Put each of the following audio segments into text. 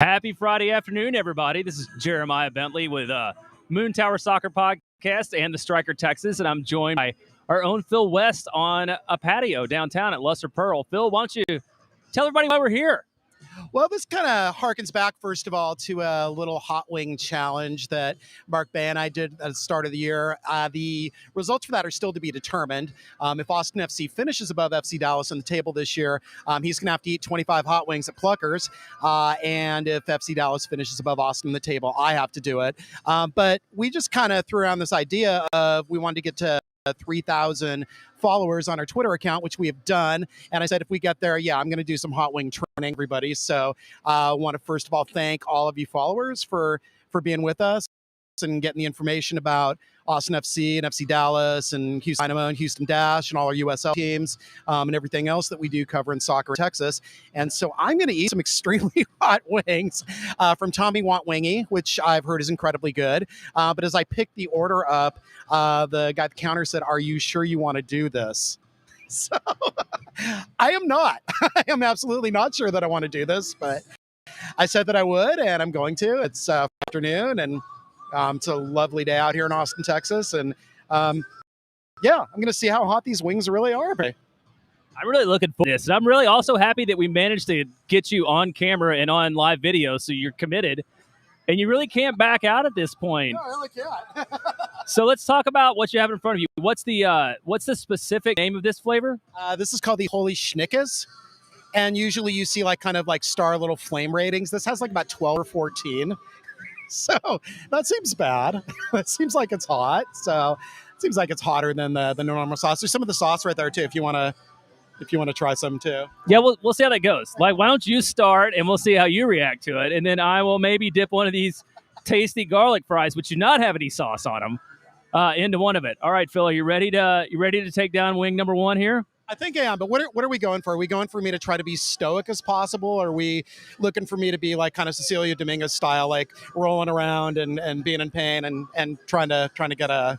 Happy Friday afternoon, everybody. This is Jeremiah Bentley with Moon Tower Soccer Podcast and the Striker Texas, and I'm joined by our own Phil West on a patio downtown at Lusser Pearl. Phil, why don't you tell everybody why we're here? Well, this kind of harkens back, first of all, to a little hot wing challenge that Mark Bay and I did at the start of the year. The results for that are still to be determined. If Austin FC finishes above FC Dallas on the table this year, he's going to have to eat 25 hot wings at Pluckers. And if FC Dallas finishes above Austin on the table, I have to do it. But we just kind of threw around this idea of we wanted to get to 3,000 followers on our Twitter account, which we have done. And I said, if we get there, I'm going to do some hot wing training, everybody. So I want to first of all thank all of you followers for being with us and getting the information about Austin FC and FC Dallas and Houston Dynamo and Houston Dash and all our USL teams and everything else that we do cover in soccer in Texas. And so I'm going to eat some extremely hot wings from Tommy Want Wingy, which I've heard is incredibly good. But as I picked the order up, the guy at the counter said, "Are you sure you want to do this?" So I am not. I am absolutely not sure that I want to do this, but I said that I would, and I'm going to. It's afternoon, and it's a lovely day out here in Austin, Texas. And I'm going to see how hot these wings really are. I'm really looking for this. And I'm really also happy that we managed to get you on camera and on live video, so you're committed. And you really can't back out at this point. No, I really can't. So let's talk about what you have in front of you. What's the specific name of this flavor? This is called the Holy Schnickes. And usually you see kind of star little flame ratings. This has about 12 or 14. So that seems bad. It seems like it's hot. So it seems like it's hotter than the normal sauce. There's some of the sauce right there too, if you want to try some too. Yeah, we'll see how that goes. Why don't you start and we'll see how you react to it, and then I will maybe dip one of these tasty garlic fries, which do not have any sauce on them, into one of it. All right, Phil, are you ready to take down wing number one here? I think I am, but what are we going for? Are we going for me to try to be stoic as possible? Or are we looking for me to be kind of Cecilia Dominguez style, rolling around and being in pain and trying to get a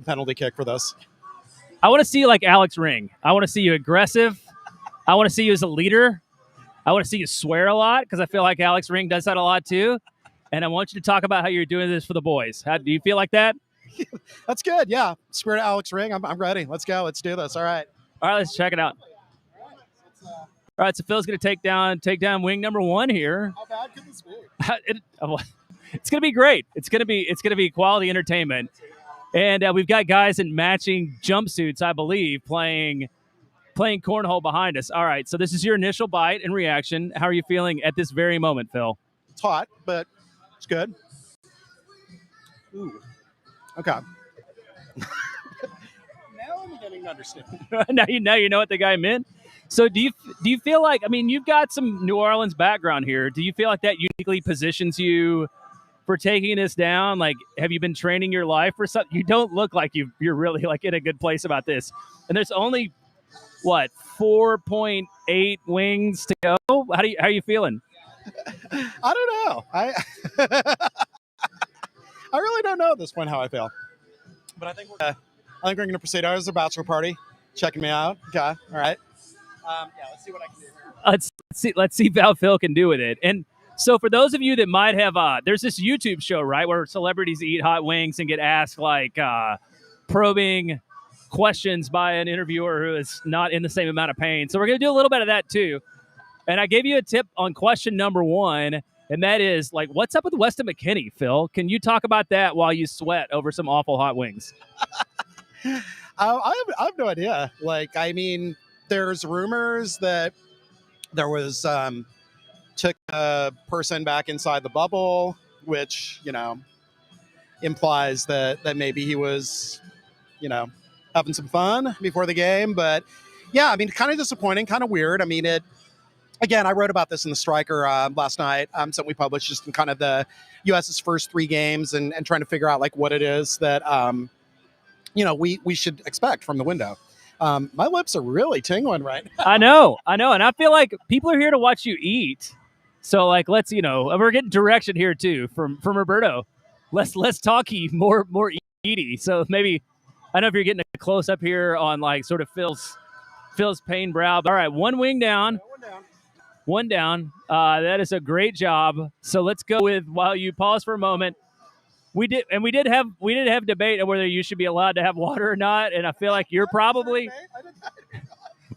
penalty kick for this? I want to see you like Alex Ring. I want to see you aggressive. I want to see you as a leader. I want to see you swear a lot, because I feel like Alex Ring does that a lot too. And I want you to talk about how you're doing this for the boys. How do you feel like that? That's good. Yeah. Spirit Alex Ring. I'm ready. Let's go. Let's do this. All right. All right, let's check it out. All right, so Phil's going to take down wing number one here. How bad could this be? It's going to be great. It's going to be quality entertainment. And we've got guys in matching jumpsuits, I believe, playing cornhole behind us. All right, so this is your initial bite and reaction. How are you feeling at this very moment, Phil? It's hot, but it's good. Ooh. Okay. Now I'm beginning to understand. now you know what the guy meant. So do you feel like, you've got some New Orleans background here. Do you feel like that uniquely positions you for taking this down? Have you been training your life or something? You don't look like you're really in a good place about this. And there's only 4.8 wings to go. How are you feeling? I don't know. I really don't know at this point how I feel. But I think we're going to proceed. There's a bachelor party checking me out. Okay. All right. Let's see what I can do here. Let's see how Phil can do with it. And so for those of you that might have, there's this YouTube show, right, where celebrities eat hot wings and get asked probing questions by an interviewer who is not in the same amount of pain. So we're going to do a little bit of that too. And I gave you a tip on question number one, and that is what's up with Weston McKennie, Phil? Can you talk about that while you sweat over some awful hot wings? I have no idea. There's rumors that there was took a person back inside the bubble, which implies that maybe he was having some fun before the game. But yeah, kind of disappointing, kind of weird. Again, I wrote about this in the Striker last night. Something we published just in kind of the U.S.'s first three games and trying to figure out what it is that we should expect from the window. My lips are really tingling right now. I know, and I feel like people are here to watch you eat. So let's we're getting direction here too from Roberto. Less talky, more eaty. So maybe I don't know if you're getting a close up here on sort of Phil's pain brow. But all right, one wing down. One down. One down. That is a great job. So let's go with, while you pause for a moment, we did have debate on whether you should be allowed to have water or not, and I feel like you're probably.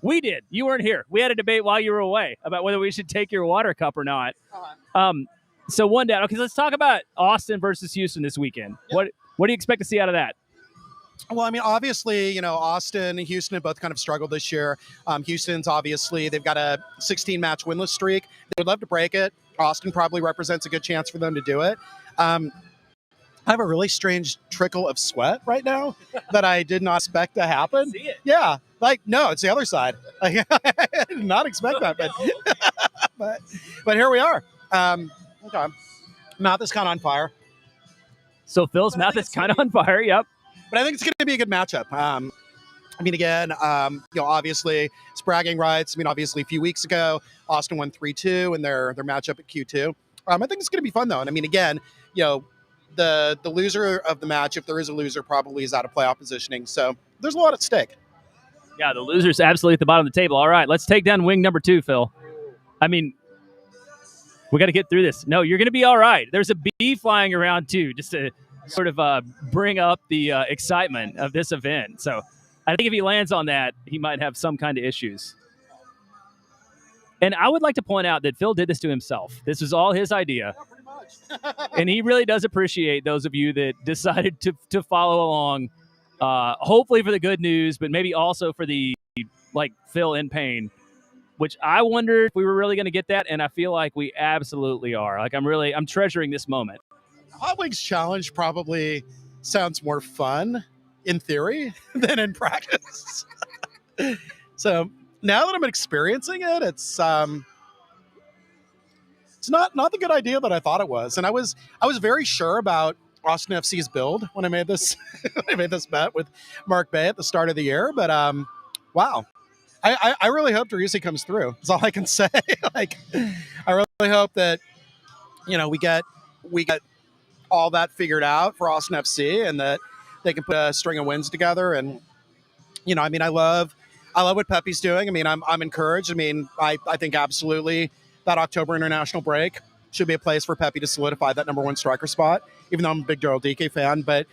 We did. You weren't here. We had a debate while you were away about whether we should take your water cup or not. So one down. Okay, so let's talk about Austin versus Houston this weekend. Yep. What do you expect to see out of that? Well, I mean, obviously, Austin and Houston have both kind of struggled this year. Houston's obviously, they've got a 16-match winless streak. They would love to break it. Austin probably represents a good chance for them to do it. I have a really strange trickle of sweat right now that I did not expect to happen. See it. Yeah. No, it's the other side. I did not expect that, but here we are. Okay. Mouth is kind of on fire. So Phil's mouth is kind of on fire, yep. But I think it's going to be a good matchup. I mean, again, obviously, it's bragging rights. I mean, obviously, a few weeks ago, Austin won 3-2 in their matchup at Q2. I think it's going to be fun, though. And I mean, again, the loser of the match, if there is a loser, probably is out of playoff positioning. So there's a lot at stake. Yeah, the loser's absolutely at the bottom of the table. All right, let's take down wing number 2, Phil. I mean, we got to get through this. No, you're going to be all right. There's a bee flying around, too, just to sort of bring up the excitement of this event. So I think if he lands on that, he might have some kind of issues. And I would like to point out that Phil did this to himself. This was all his idea. Yeah, pretty much. And he really does appreciate those of you that decided to follow along, hopefully for the good news, but maybe also for the, Phil in pain, which I wondered if we were really going to get that, and I feel like we absolutely are. I'm treasuring this moment. Hot Wings Challenge probably sounds more fun in theory than in practice. So now that I'm experiencing it, it's not the good idea that I thought it was. And I was very sure about Austin FC's build when I made this bet with Mark Bay at the start of the year. But wow. I really hope Driussi comes through. That's all I can say. I really hope that we get all that figured out for Austin FC, and that they can put a string of wins together. And I mean, I love what Pepe's doing. I mean, I'm encouraged. I mean, I think absolutely that October international break should be a place for Pepe to solidify that number 1 striker spot. Even though I'm a big Daryl Dike fan, but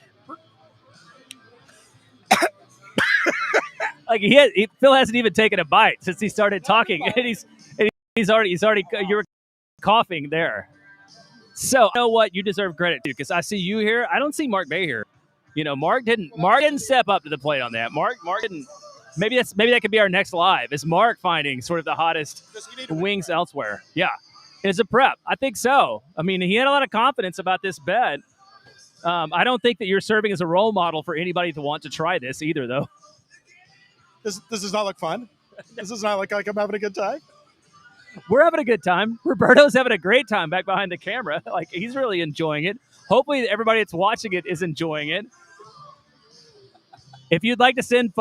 Phil hasn't even taken a bite since he started talking, and he's already you're coughing there. So you know what? You deserve credit too, because I see you here. I don't see Mark Bay here. Mark didn't step up to the plate on that. Mark didn't. Maybe that could be our next live. Is Mark finding sort of the hottest wings elsewhere? Yeah, as a prep, I think so. I mean, he had a lot of confidence about this bet. I don't think that you're serving as a role model for anybody to want to try this either, though. This does not look fun. This does not look like I'm having a good time. We're having a good time. Roberto's having a great time back behind the camera. He's really enjoying it. Hopefully everybody that's watching it is enjoying it. If you'd like to send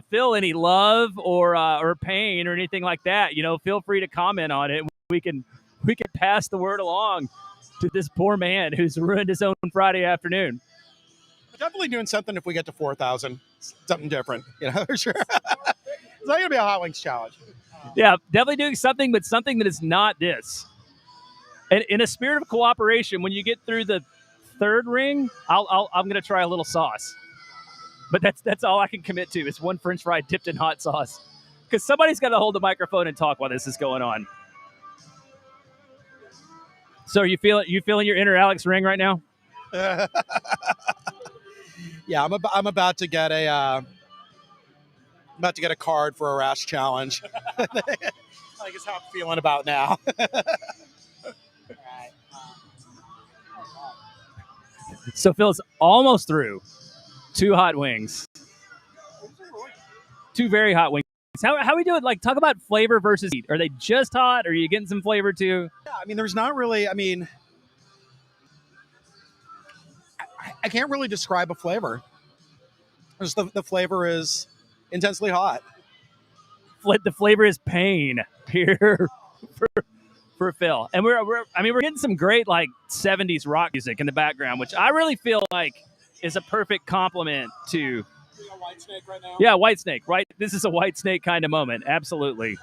Phil any love or pain or anything like that, feel free to comment on it. We can pass the word along to this poor man who's ruined his own Friday afternoon. We're definitely doing something if we get to 4,000. Something different, for sure. It's not going to be a Hot Wings Challenge. Yeah, definitely doing something, but something that is not this. And in a spirit of cooperation, when you get through the 3rd ring, I'm going to try a little sauce. But that's all I can commit to is 1 French fry dipped in hot sauce. Because somebody's got to hold the microphone and talk while this is going on. So are you feeling your inner Alex Ring right now? Yeah, I'm about to get a card for a rash challenge. I think it's how I'm feeling about now. So Phil's almost through 2 hot wings. 2 very hot wings. How we do it? Talk about flavor versus heat. Are they just hot? Or are you getting some flavor too? Yeah, I mean, there's not really. I mean, I can't really describe a flavor. Just the flavor is intensely hot. The flavor is pain here for Phil, and we're getting some great 70s rock music in the background, which I really feel like is a perfect complement to. White Snake right now? Yeah, White Snake, right? This is a White Snake kind of moment. Absolutely.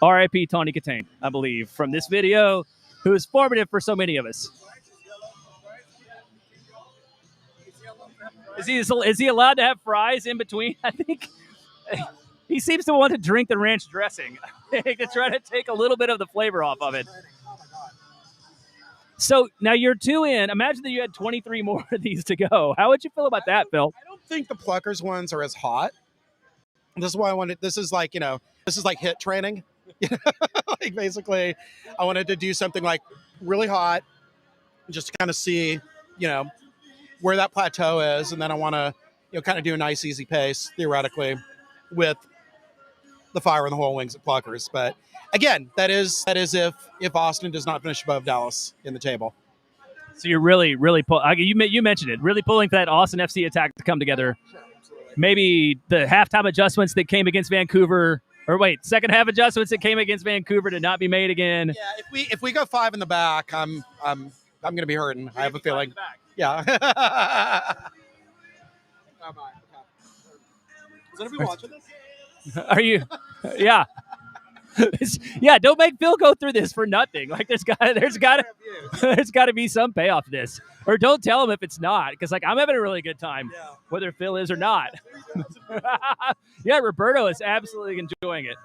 R.I.P. Tawny Katane, I believe, from this video, who is formative for so many of us. Is he allowed to have fries in between? I think he seems to want to drink the ranch dressing to try to take a little bit of the flavor off of it. So now you're 2 in. Imagine that you had 23 more of these to go. How would you feel about that, Phil? I don't think the Pluckers ones are as hot. This is why I wanted. This is like this is like hit training. Like basically, I wanted to do something like really hot, just to kind of see, where that plateau is, and then I want to, kind of do a nice easy pace theoretically, with the fire in the whole wings at Pluckers. But again, that is if Austin does not finish above Dallas in the table. So you're really you mentioned it, really pulling for that Austin FC attack to come together. Sure, absolutely. Maybe the halftime adjustments that came against Vancouver, or wait, second half adjustments that came against Vancouver to not be made again. Yeah, if we go 5 in the back, I'm going to be hurting. I have a feeling. Yeah. Is anybody watching this? Are you? Yeah. Yeah, don't make Phil go through this for nothing. Like there's got to be some payoff to this, or don't tell him if it's not, because like I'm having a really good time, whether Phil is or not. Yeah, Roberto is absolutely enjoying it.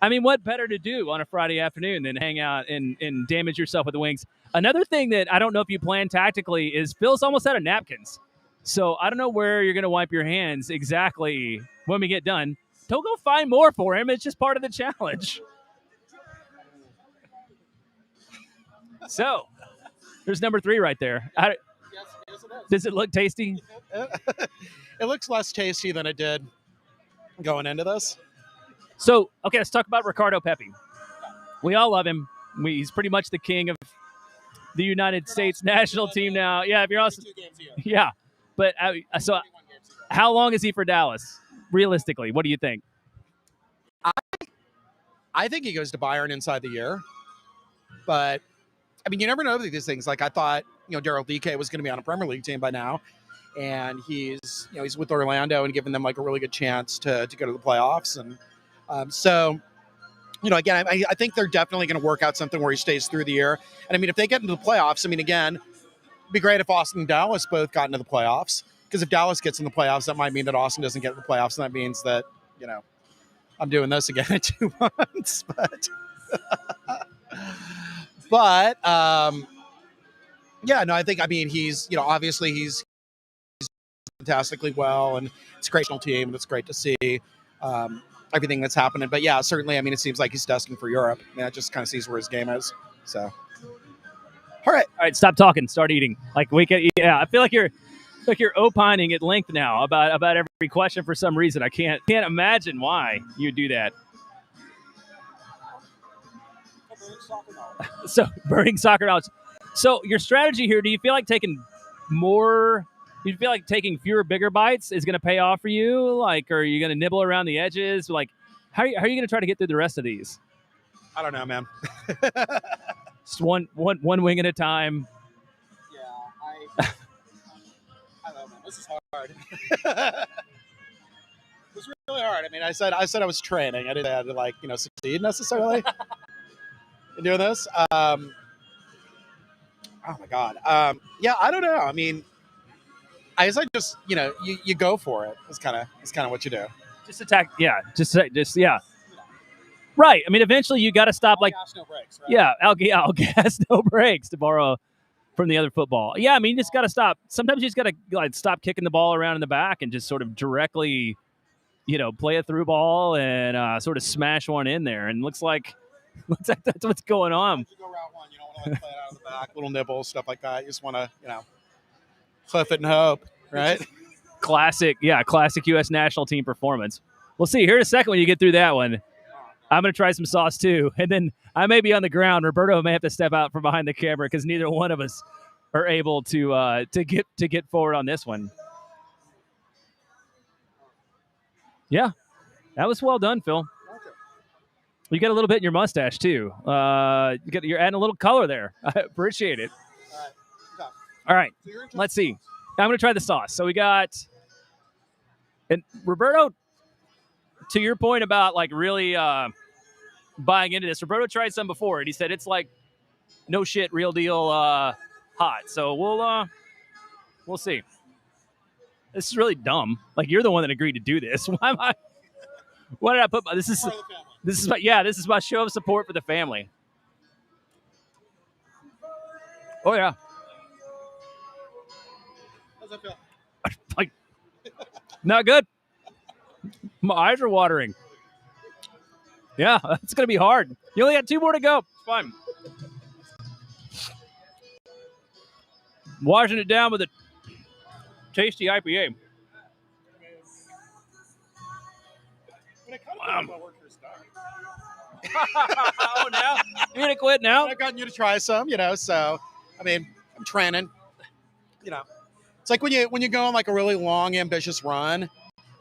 I mean, what better to do on a Friday afternoon than hang out and damage yourself with the wings? Another thing that I don't know if you plan tactically is Phil's almost out of napkins, so I don't know where you're going to wipe your hands exactly when we get done. Don't go find more for him. It's just part of the challenge. So, there's number 3 right there. Yes, it is. Does it look tasty? It looks less tasty than it did going into this. So, okay, let's talk about Ricardo Pepi. We all love him. He's pretty much the king of the United States national team now. Yeah, if you're also, yeah. But so, how long is he for Dallas? Realistically, what do you think? I think he goes to Bayern inside the year, but I mean, you never know these things. Like I thought, Daryl DK was going to be on a Premier League team by now, and he's with Orlando and giving them like a really good chance to go to the playoffs. And so, again, I think they're definitely going to work out something where he stays through the year. And I mean, if they get into the playoffs, I mean, again, it'd be great if Austin and Dallas both got into the playoffs. Because if Dallas gets in the playoffs, that might mean that Austin doesn't get in the playoffs, and that means that, I'm doing this again in 2 months. But I think, he's, obviously he's fantastically well, and it's a great national team, and it's great to see everything that's happening. But yeah, certainly, it seems like he's destined for Europe. That just kind of sees where his game is. So, all right, stop talking, start eating. Like I feel like you're opining at length now about every question for some reason. I can't imagine why you do that. So burning soccer knowledge. So your strategy here, do you feel like taking fewer bigger bites is going to pay off for you? Like, are you going to nibble around the edges? Like, how are you going to try to get through the rest of these? I don't know, man. Just one wing at a time. Yeah, I don't know, man. This is hard. It's really hard. I said I was training. I didn't have to succeed necessarily in doing this. Oh my God. Yeah, I don't know. I guess I just you go for it. It's kind of what you do. Just attack. Yeah. Just yeah. Right. Eventually you got to stop. All gas, no brakes, right? Yeah. All gas, no brakes, to borrow from the other football. Yeah. You just got to stop. Sometimes you just got to stop kicking the ball around in the back and just sort of directly, play a through ball and sort of smash one in there. And looks like that's what's going on. You go route one. You don't want to play it out of the back, little nibbles, stuff like that. You just want to, cliff it and hope, right? Classic U.S. national team performance. We'll see. Here in a second when you get through that one. I'm going to try some sauce too. And then I may be on the ground. Roberto may have to step out from behind the camera because neither one of us are able to get forward on this one. Yeah, that was well done, Phil. You got a little bit in your mustache too. You're adding a little color there. I appreciate it. All right, let's see. I'm going to try the sauce. So we got, and Roberto to your point about like really buying into this, Roberto tried some before, and he said it's like no shit, real deal hot. So we'll see. This is really dumb. Like you're the one that agreed to do this. Why am I? Why did I put this? Is this is my show of support for the family. Oh yeah. How's that feel? Like not good. My eyes are watering. Yeah, it's gonna be hard. You only got 2 more to go. It's fine. Washing it down with a tasty IPA. Oh, now you're gonna quit now? I've gotten you to try some, So, I mean, I'm training. It's like when you go on like a really long, ambitious run,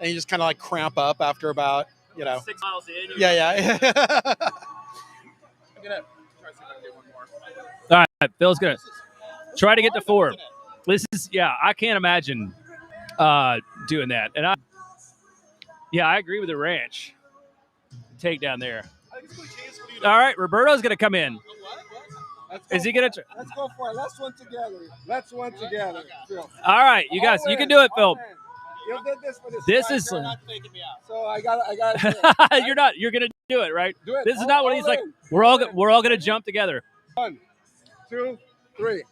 and you just kind of like cramp up after about 6 miles in. Yeah. I'm gonna try to see if I can get one more. All right, Phil's gonna try to get to 4. This is I can't imagine doing that, and I agree with the ranch takedown there. All right, Roberto's gonna come in. Is he gonna? Let's go for it. Let's one together. Let's one together. Phil. All right, you guys, you can do it, Phil. You did this for this. This is. You're not faking me out. So I got. You're not. You're gonna do it, right? Do it. This is not what he's like. We're all gonna jump together. 1, 2, 3.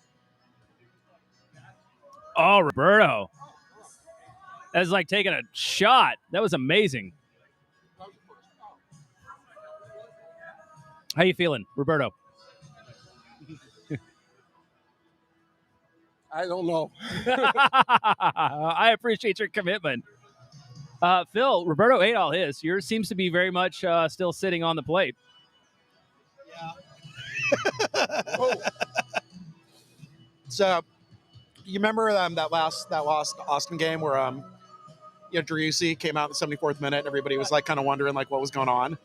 Oh, Roberto. That was like taking a shot. That was amazing. How you feeling, Roberto? I don't know. I appreciate your commitment. Phil, Roberto ate all his. Yours seems to be very much still sitting on the plate. Yeah. So, you remember that last Austin game where Driussi came out in the 74th minute and everybody was like kind of wondering like what was going on,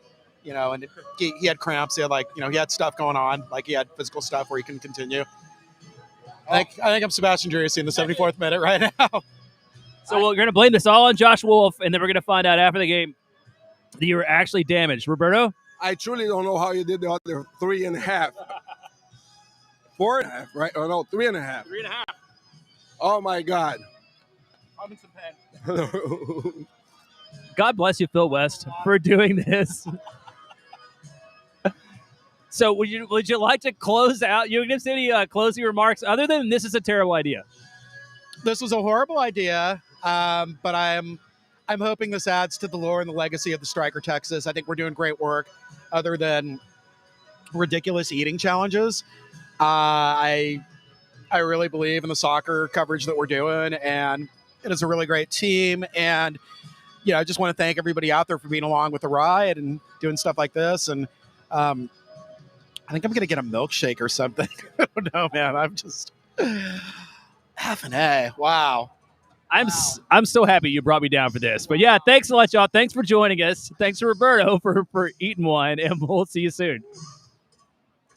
and he had cramps. He had he had stuff going on, like he had physical stuff where he couldn't continue. I think I'm Sebastian Driussi in the 74th minute right now. So we're going to blame this all on Josh Wolf, and then we're going to find out after the game that you were actually damaged. Roberto? I truly don't know how you did the other 3.5. 4.5, right? Oh, no, 3.5. 3.5. Oh, my God. I'm in some pain. God bless you, Phil West, for doing this. So would you like to close out? You give any closing remarks other than this is a terrible idea? This was a horrible idea, but I'm hoping this adds to the lore and the legacy of the Striker Texas. I think we're doing great work, other than ridiculous eating challenges. I really believe in the soccer coverage that we're doing, and it is a really great team. And I just want to thank everybody out there for being along with the ride and doing stuff like this. And I think I'm going to get a milkshake or something. I don't know, man. I'm just half an A. Wow. I'm so happy you brought me down for this. But yeah, thanks a lot, y'all. Thanks for joining us. Thanks to Roberto for eating one, and we'll see you soon.